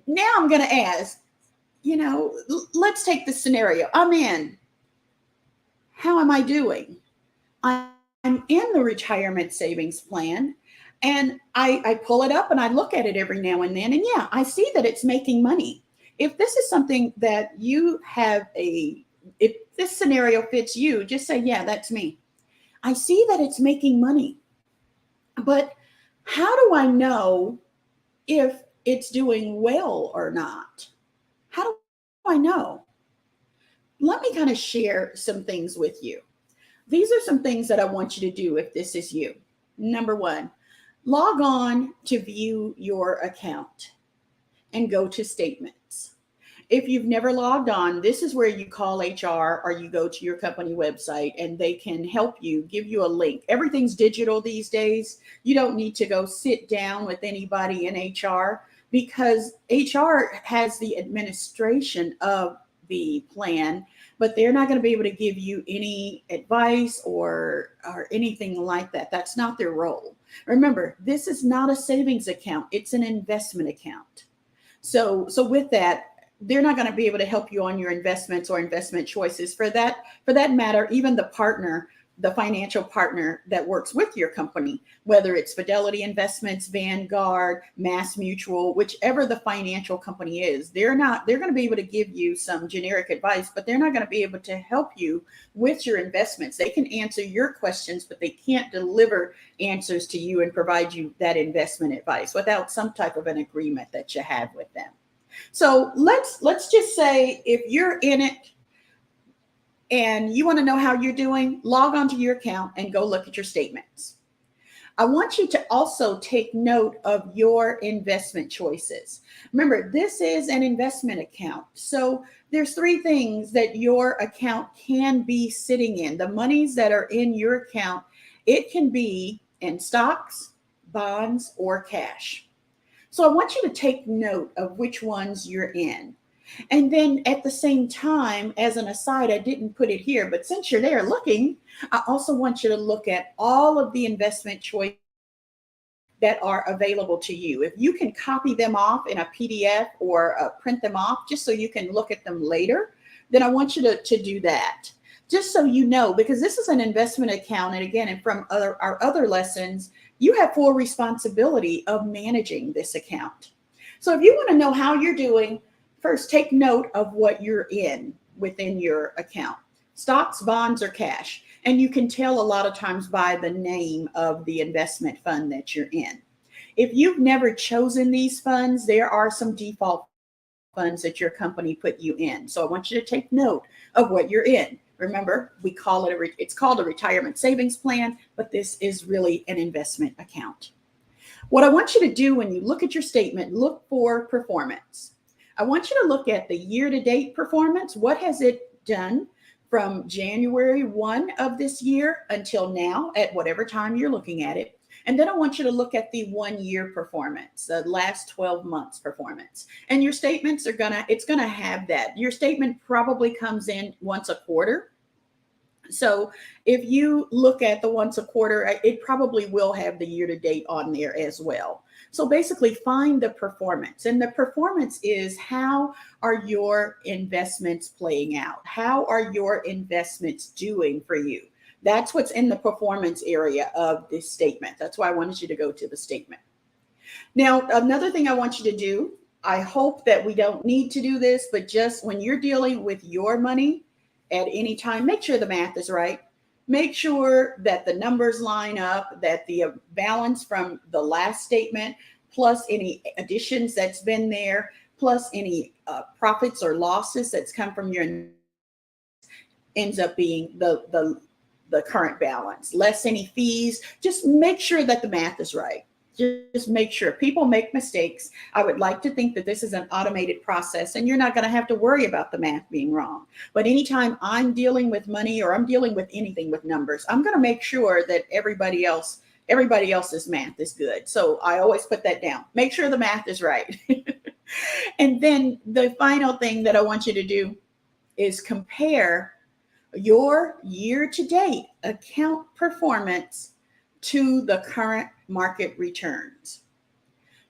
Now I'm going to ask, let's take the scenario. I'm in. How am I doing? I'm in the retirement savings plan, and I pull it up and I look at it every now and then. And yeah, I see that it's making money. If this is something that you have if this scenario fits you, just say, yeah, that's me. I see that it's making money, but how do I know if it's doing well or not? How do I know? Let me kind of share some things with you. These are some things that I want you to do if this is you. Number one, log on to view your account and go to statements. If you've never logged on, this is where you call HR or you go to your company website and they can help you, give you a link. Everything's digital these days. You don't need to go sit down with anybody in HR because HR has the administration of the plan, but they're not going to be able to give you any advice or anything like that. That's not their role. Remember, this is not a savings account. It's an investment account. So with that, they're not going to be able to help you on your investments or investment choices. For that matter, even the financial partner that works with your company, whether it's Fidelity Investments, Vanguard, Mass Mutual, whichever the financial company is, they're going to be able to give you some generic advice, but they're not going to be able to help you with your investments. They can answer your questions, but they can't deliver answers to you and provide you that investment advice without some type of an agreement that you have with them. So let's just say if you're in it and you want to know how you're doing, log onto your account and go look at your statements. I want you to also take note of your investment choices. Remember, this is an investment account. So there's three things that your account can be sitting in. The monies that are in your account, it can be in stocks, bonds, or cash. So I want you to take note of which ones you're in. And then at the same time, as an aside, I didn't put it here, but since you're there looking, I also want you to look at all of the investment choices that are available to you. If you can copy them off in a PDF or print them off just so you can look at them later, then I want you to do that. Just so you know, because this is an investment account. And again, and from our other lessons, you have full responsibility of managing this account. So if you want to know how you're doing, first take note of what you're in within your account: stocks, bonds, or cash. And you can tell a lot of times by the name of the investment fund that you're in. If you've never chosen these funds, there are some default funds that your company put you in. So I want you to take note of what you're in. Remember, it's called a retirement savings plan, but this is really an investment account. What I want you to do when you look at your statement, look for performance. I want you to look at the year-to-date performance. What has it done from January 1 of this year until now, at whatever time you're looking at it? And then I want you to look at the 1 year performance, the last 12 months performance. And your statements it's gonna have that. Your statement probably comes in once a quarter. So if you look at the once a quarter, it probably will have the year to date on there as well. So basically find the performance, and the performance is, how are your investments playing out? How are your investments doing for you? That's what's in the performance area of this statement. That's why I wanted you to go to the statement. Now, another thing I want you to do, I hope that we don't need to do this, but just when you're dealing with your money at any time, make sure the math is right. Make sure that the numbers line up, that the balance from the last statement, plus any additions that's been there, plus any profits or losses that's come from your ends up being the current balance, less any fees. Just make sure that the math is right. Just make sure. People make mistakes. I would like to think that this is an automated process and you're not going to have to worry about the math being wrong. But anytime I'm dealing with money or I'm dealing with anything with numbers, I'm going to make sure that everybody else's math is good. So I always put that down. Make sure the math is right. And then the final thing that I want you to do is compare your year to date account performance to the current market returns.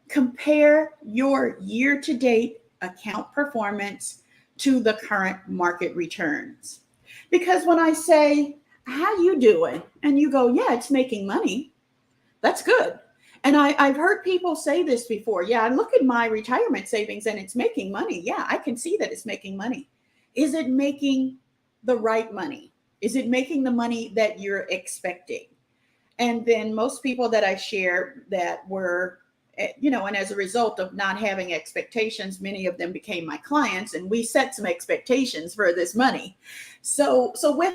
Compare your year-to-date account performance to the current market returns. Because when I say, how you doing? And you go, yeah, it's making money. That's good. And I've heard people say this before. Yeah, I look at my retirement savings and it's making money. Yeah, I can see that it's making money. Is it making the right money? Is it making the money that you're expecting? And then most people that I share that were, and as a result of not having expectations, many of them became my clients, and we set some expectations for this money. So with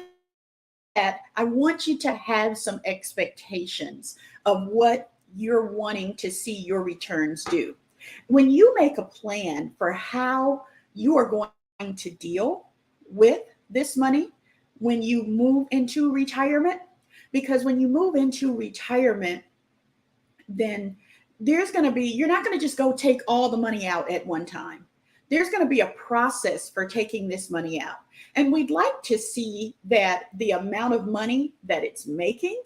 that, I want you to have some expectations of what you're wanting to see your returns do. When you make a plan for how you are going to deal with this money when you move into retirement, because when you move into retirement, then there's going to be, you're not going to just go take all the money out at one time. There's going to be a process for taking this money out. And we'd like to see that the amount of money that it's making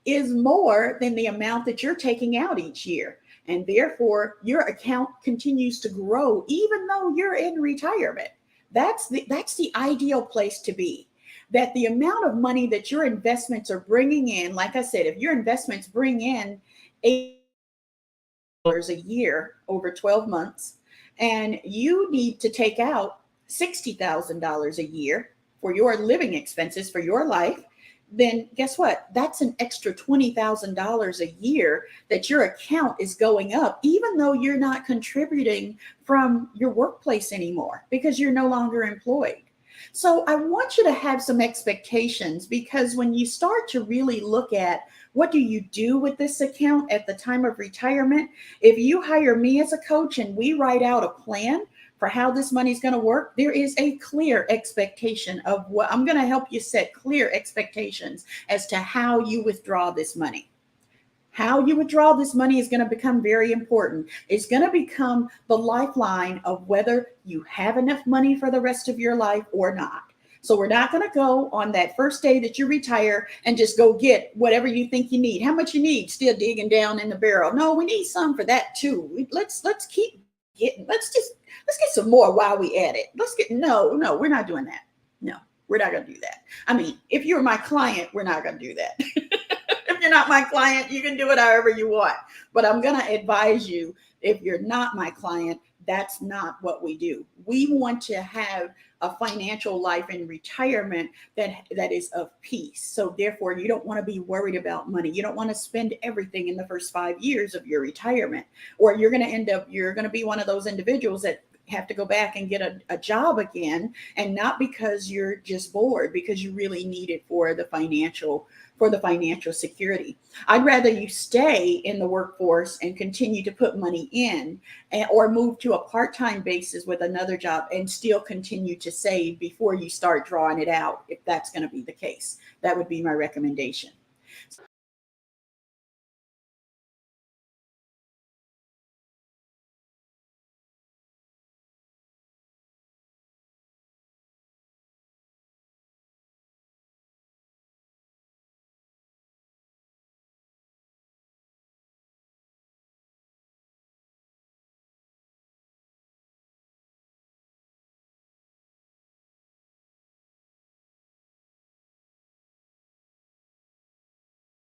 is more than the amount that you're taking out each year. And therefore, your account continues to grow even though you're in retirement. That's the ideal place to be. That the amount of money that your investments are bringing in, like I said, if your investments bring in $8 a year over 12 months, and you need to take out $60,000 a year for your living expenses for your life, then guess what? That's an extra $20,000 a year that your account is going up, even though you're not contributing from your workplace anymore because you're no longer employed. So I want you to have some expectations, because when you start to really look at what do you do with this account at the time of retirement, if you hire me as a coach and we write out a plan for how this money is going to work, there is a clear expectation of what I'm going to help you set clear expectations as to how you withdraw this money. How you withdraw this money is going to become very important. It's going to become the lifeline of whether you have enough money for the rest of your life or not. So we're not going to go on that first day that you retire and just go get whatever you think you need. How much you need, still digging down in the barrel. No, we need some for that too. Let's keep getting, let's get some more while we at it. No, we're not doing that. No, we're not going to do that. I mean, if you're my client, we're not going to do that. If you're not my client, you can do it however you want. But I'm going to advise you, if you're not my client, that's not what we do. We want to have a financial life in retirement that is of peace. So therefore, you don't want to be worried about money. You don't want to spend everything in the first 5 years of your retirement, or you're going to be one of those individuals that have to go back and get a job again, and not because you're just bored, because you really need it for the financial security. I'd rather you stay in the workforce and continue to put money in, or move to a part-time basis with another job and still continue to save before you start drawing it out, if that's going to be the case. That would be my recommendation.